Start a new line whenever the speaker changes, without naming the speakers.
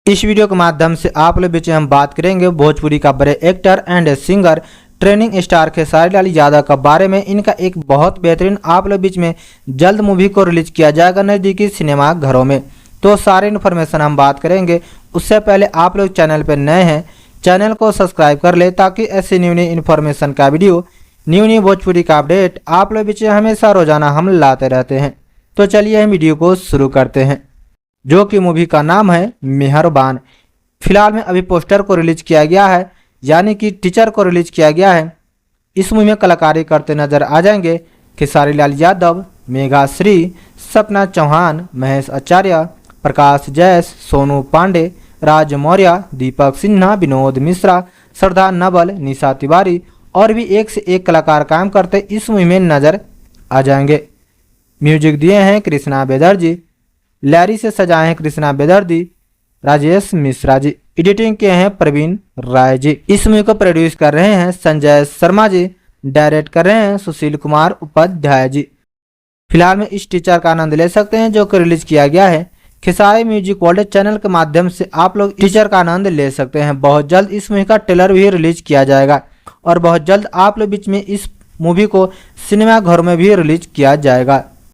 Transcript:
इस वीडियो के माध्यम से आप लोग बीच में हम बात करेंगे भोजपुरी का बड़े actor and singer trending star Khesari Lal Yadav के बारे में। इनका एक बहुत बेहतरीन आप लोग बीच में जल्द मूवी को रिलीज किया जाएगा नज़दीकी सिनेमा घरों में। तो सारे इन्फॉर्मेशन हम बात करेंगे। उससे पहले आप लोग चैनल पर नए हैं, चैनल को सब्सक्राइब कर ले ताकि ऐसी न्यू इन्फॉर्मेशन का वीडियो न्यू भोजपुरी का अपडेट आप लोग बीच में हमेशा रोजाना हम लाते रहते हैं। तो चलिए हम वीडियो को शुरू करते हैं, जो कि मूवी का नाम है मेहरबान। फिलहाल में अभी पोस्टर को रिलीज किया गया है, यानी कि टीचर को रिलीज किया गया है। इस मूवी में कलाकारी करते नजर आ जाएंगे खेसारी लाल यादव, मेघा श्री, सपना चौहान, महेश आचार्य, प्रकाश जैस, सोनू पांडे, राज मौर्य, दीपक सिन्हा, विनोद मिश्रा, श्रद्धा नवल, निशा तिवारी और भी एक से एक कलाकार काम करते इस मूवी में नजर आ जाएंगे। म्यूजिक दिए हैं कृष्णा बेदर्जी, लैरी से सजाए हैं कृष्णा बेदर्जी, राजेश मिश्रा जी, एडिटिंग किए हैं प्रवीण राय जी। इस मूवी को प्रोड्यूस कर रहे हैं संजय शर्मा जी, डायरेक्ट कर रहे हैं सुशील कुमार उपाध्याय जी। फिलहाल में इस टीचर का आनंद ले सकते हैं जो कि रिलीज किया गया है खेसारी म्यूजिक वर्ल्ड चैनल के माध्यम से। आप लोग टीचर का आनंद ले सकते हैं। बहुत जल्द इस मूवी का ट्रेलर भी रिलीज किया जाएगा और बहुत जल्द आप लोग बीच में इस मूवी को सिनेमा घरों में भी रिलीज किया जाएगा।